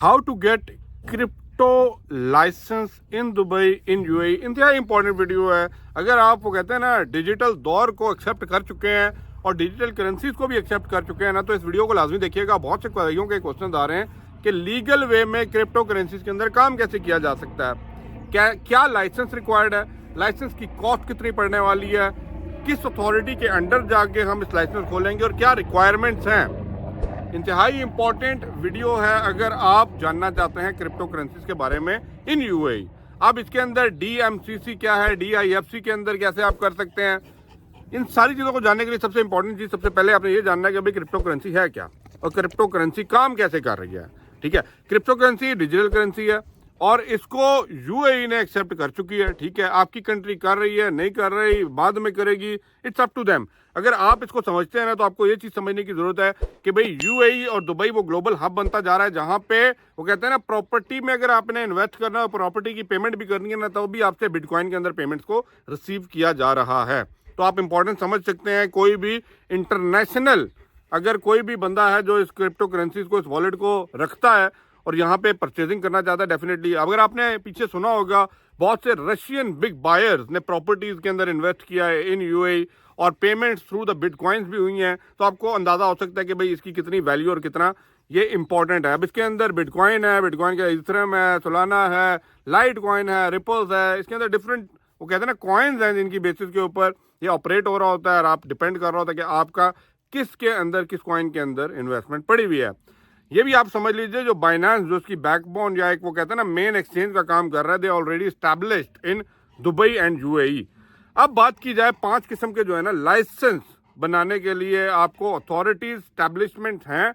How to get crypto license in Dubai in UAE इंतहाई important video है। अगर आप वो कहते हैं ना डिजिटल दौर को एक्सेप्ट कर चुके हैं और डिजिटल करेंसीज को भी एक्सेप्ट कर चुके हैं ना, तो इस वीडियो को लाजमी देखिएगा। बहुत से भाइयों के क्वेश्चन आ रहे हैं कि लीगल वे में क्रिप्टो करेंसीज के अंदर काम कैसे किया जा सकता है, क्या लाइसेंस रिक्वायर्ड है, लाइसेंस की कॉस्ट कितनी पड़ने वाली है, किस अथॉरिटी के अंडर जाके हम इस लाइसेंस खोलेंगे और क्या रिक्वायरमेंट्स हैं। इंतहाई इंपॉर्टेंट वीडियो है अगर आप जानना चाहते हैं क्रिप्टो करेंसीज के बारे में इन यूएई। अब इसके अंदर डीएमसीसी क्या है, डीआईएफसी के अंदर कैसे आप कर सकते हैं, इन सारी चीज़ों को जानने के लिए सबसे इंपॉर्टेंट चीज़ सबसे पहले आपने ये जानना है कि भाई क्रिप्टो करेंसी है क्या और क्रिप्टो करेंसी काम कैसे कर रही है। ठीक है, क्रिप्टो करेंसी डिजिटल करेंसी है और इसको यूएई ने एक्सेप्ट कर चुकी है। ठीक है, आपकी कंट्री कर रही है नहीं कर रही, बाद में करेगी, इट्स अप टू देम। अगर आप इसको समझते हैं ना, तो आपको ये चीज़ समझने की जरूरत है कि भाई यूएई और दुबई वो ग्लोबल हब बनता जा रहा है, जहां पे वो कहते हैं ना प्रॉपर्टी में अगर आपने इन्वेस्ट करना है, प्रॉपर्टी की पेमेंट भी करनी है ना, तो भी आपसे बिटकॉइन के अंदर पेमेंट्स को रिसीव किया जा रहा है। तो आप इंपॉर्टेंट समझ सकते हैं। कोई भी इंटरनेशनल अगर कोई भी बंदा है जो इस क्रिप्टो करेंसीज को, इस वॉलेट को रखता है और यहाँ पे परचेजिंग करना चाहता है, डेफिनेटली अगर आपने पीछे सुना होगा बहुत से रशियन बिग बायर्स ने प्रॉपर्टीज के अंदर इन्वेस्ट किया है इन यूएई और पेमेंट्स थ्रू द बिटकॉइंस भी हुई हैं, तो आपको अंदाजा हो सकता है कि भाई इसकी कितनी वैल्यू और कितना ये इंपॉर्टेंट है। अब इसके अंदर बिटकॉइन है, बिटकॉइन का इथेरियम है, सोलाना है, लाइट कॉइन है, रिपल्स है, इसके अंदर डिफरेंट वो कहते हैं ना कॉइन्स हैं जिनकी बेसिस के ऊपर ये ऑपरेट हो रहा होता है और आप डिपेंड कर रहा होता है कि आपका किसके अंदर, किस कॉइन के अंदर इन्वेस्टमेंट पड़ी हुई है। ये भी आप समझ लीजिए जो बाइनेंस जो उसकी बैकबोन या एक वो कहते हैं ना मेन एक्सचेंज का काम कर रहा है, they already established in Dubai and UAE. अब बात की जाए 5 किस्म के जो है ना लाइसेंस बनाने के लिए आपको अथॉरिटीज एस्टैब्लिशमेंट हैं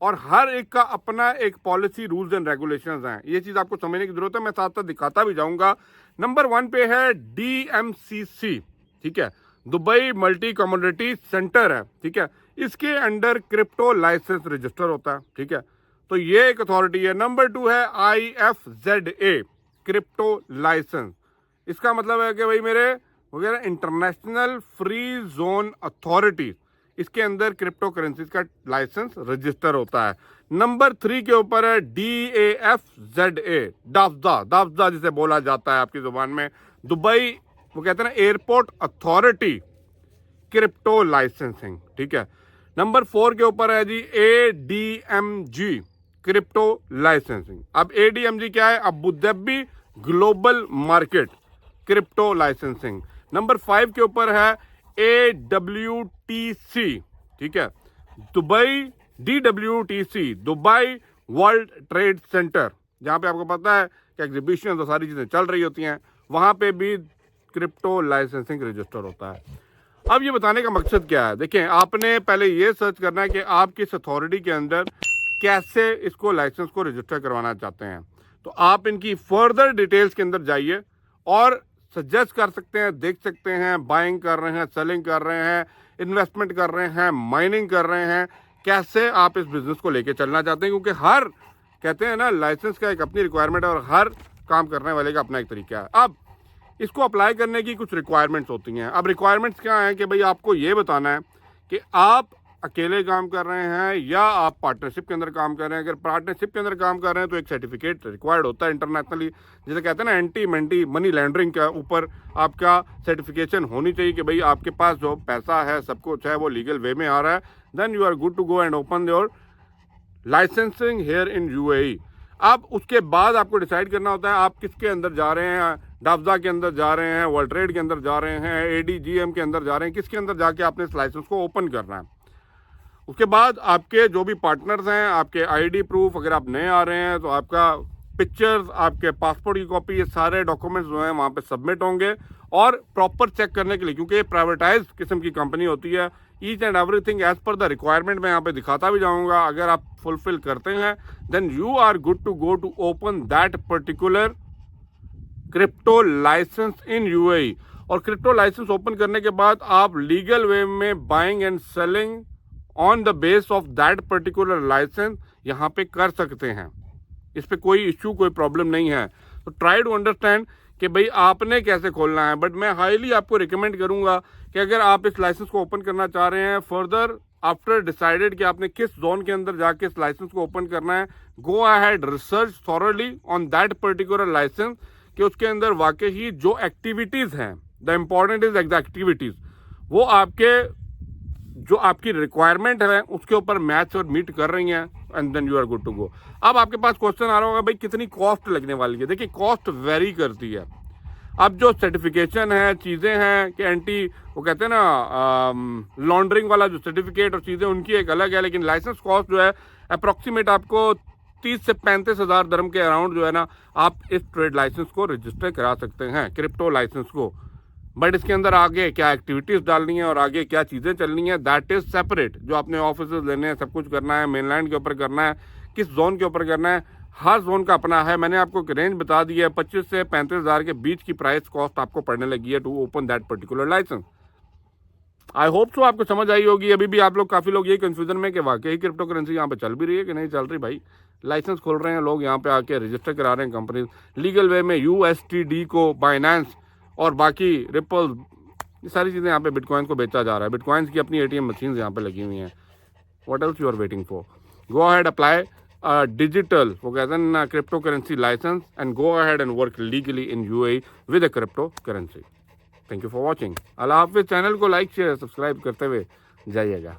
और हर एक का अपना एक पॉलिसी रूल्स एंड रेगुलेशंस हैं। ये चीज़ आपको समझने की जरूरत है, मैं साथ साथ दिखाता भी जाऊंगा। नंबर 1 पे है डीएमसीसी। ठीक है, दुबई मल्टी कमोडिटी सेंटर है। ठीक है, इसके अंडर क्रिप्टो लाइसेंस रजिस्टर होता है। ठीक है, तो ये एक अथॉरिटी है। नंबर 2 है IFZA क्रिप्टो लाइसेंस। इसका मतलब है कि भाई मेरे वगैरह इंटरनेशनल फ्री जोन अथॉरिटी, इसके अंदर क्रिप्टो करेंसीज का लाइसेंस रजिस्टर होता है। नंबर 3 के ऊपर है DAFZA डाफ्जा, डाफ्जा जिसे बोला जाता है आपकी जुबान में, दुबई वो कहते हैं ना एयरपोर्ट अथॉरिटी क्रिप्टो लाइसेंसिंग। ठीक है, नंबर 4 के ऊपर है जी ADMG क्रिप्टो लाइसेंसिंग। अब ADMG क्या है? Abu Dhabi global market crypto licensing. Number 5 के ऊपर है AWTC। ठीक है, Dubai DWTC Dubai world trade centre, जहां पे आपको पता है कि एग्जीबिशन तो सारी चीजें चल रही होती हैं, वहां पे भी क्रिप्टो लाइसेंसिंग रजिस्टर होता है। अब ये बताने का मकसद क्या है, देखें आपने पहले ये सर्च करना है कि आप किस अथॉरिटी के अंदर कैसे इसको लाइसेंस को रजिस्टर करवाना चाहते हैं। तो आप इनकी फर्दर डिटेल्स के अंदर जाइए और सजेस्ट कर सकते हैं, देख सकते हैं, बाइंग कर रहे हैं, सेलिंग कर रहे हैं, इन्वेस्टमेंट कर रहे हैं, माइनिंग कर रहे हैं, कैसे आप इस बिजनेस को लेके चलना चाहते हैं। क्योंकि हर कहते हैं ना लाइसेंस का एक अपनी रिक्वायरमेंट है और हर काम करने वाले का अपना एक तरीका है। अब इसको अप्लाई करने की कुछ रिक्वायरमेंट्स होती हैं। अब रिक्वायरमेंट्स क्या हैं कि भाई आपको ये बताना है कि आप अकेले काम कर रहे हैं या आप पार्टनरशिप के अंदर काम कर रहे हैं। अगर पार्टनरशिप के अंदर काम कर रहे हैं तो एक सर्टिफिकेट रिक्वायर्ड होता है इंटरनेशनली, जिसे कहते हैं ना एंटी मनी लैंडरिंग का ऊपर आपका सर्टिफिकेशन होनी चाहिए कि भाई आपके पास जो पैसा है सब कुछ है वो लीगल वे में आ रहा है। Then you are good to go and open your licensing here in UAE. अब उसके बाद आपको डिसाइड करना होता है आप किसके अंदर जा रहे हैं, डाफ्जा के अंदर जा रहे हैं, वर्ल्ड ट्रेड के अंदर जा रहे हैं, ADGM के अंदर जा रहे हैं, किसके अंदर जाके आपने इस लाइसेंस को ओपन करना है। उसके बाद आपके जो भी पार्टनर्स हैं, आपके ID प्रूफ, अगर आप नए आ रहे हैं तो आपका पिक्चर्स, आपके पासपोर्ट की कॉपी, ये सारे डॉक्यूमेंट्स जो हैं वहाँ पे सबमिट होंगे और प्रॉपर चेक करने के लिए, क्योंकि ये प्राइवेटाइज किस्म की कंपनी होती है, each and everything as per the requirement मैं यहाँ पे दिखाता भी जाऊँगा। अगर आप फुलफिल करते हैं then you are good to go to open that particular crypto license in UAE. और क्रिप्टो लाइसेंस ओपन करने के बाद आप लीगल वे में buying and selling on the base of that particular license यहाँ पे कर सकते हैं। इस पे कोई इश्यू, कोई प्रॉब्लम नहीं है। तो ट्राई टू अंडरस्टैंड कि भाई आपने कैसे खोलना है। बट मैं हाईली आपको रिकमेंड करूंगा कि अगर आप इस लाइसेंस को ओपन करना चाह रहे हैं फर्दर आफ्टर डिसाइडेड कि आपने किस जोन के अंदर जाके इस लाइसेंस को ओपन करना है, go ahead research thoroughly on that particular license कि उसके अंदर वाकई ही जो एक्टिविटीज़ हैं, the important is the activities, वो आपके जो आपकी रिक्वायरमेंट है उसके ऊपर मैच और मीट कर रही हैं, and then you are good to go. अब आपके पास क्वेश्चन आ रहा होगा भाई कितनी कॉस्ट लगने वाली है। देखिए कॉस्ट वेरी करती है। अब जो सर्टिफिकेशन है, चीज़ें हैं कि एंटी वो कहते हैं ना लॉन्ड्रिंग वाला जो सर्टिफिकेट और चीज़ें उनकी एक अलग है, लेकिन लाइसेंस कॉस्ट जो है अप्रॉक्सीमेट आपको 30 से 35 हज़ार दरम के अराउंड जो है ना आप इस ट्रेड लाइसेंस को रजिस्टर करा सकते हैं, क्रिप्टो लाइसेंस को। बट इसके अंदर आगे क्या एक्टिविटीज़ डालनी है और आगे क्या चीज़ें चलनी है, दैट इज़ सेपरेट। जो आपने ऑफिस लेने हैं, सब कुछ करना है, मेनलैंड के ऊपर करना है, किस जोन के ऊपर करना है, हर जोन का अपना है। मैंने आपको एक रेंज बता दी है, 25 से 35 हज़ार के बीच की प्राइस कॉस्ट आपको पड़ने लगी है to open that particular license. I hope so आपको समझ आई होगी। अभी भी आप लोग काफ़ी लोग यही कंफ्यूजन में कि वाकई क्रिप्टो करेंसी यहाँ पे चल भी रही है कि नहीं चल रही। भाई लाइसेंस खोल रहे हैं लोग, यहाँ पे आके रजिस्टर करा रहे हैं कंपनी लीगल वे में, USTD को, बाइनेंस और बाकी रिपल, ये सारी चीज़ें यहाँ पे बिटकॉइन को बेचा जा रहा है। बिटकॉइंस की अपनी ATM मशीन यहाँ पे लगी हुई हैं। What else you are waiting for? Go ahead apply digital वो कहते हैं ना crypto currency licence and go ahead and work legally in UAE with a crypto currency. Thank you for watching. अल्लाह हाफिज़। चैनल को लाइक शेयर सब्सक्राइब करते हुए जाइएगा।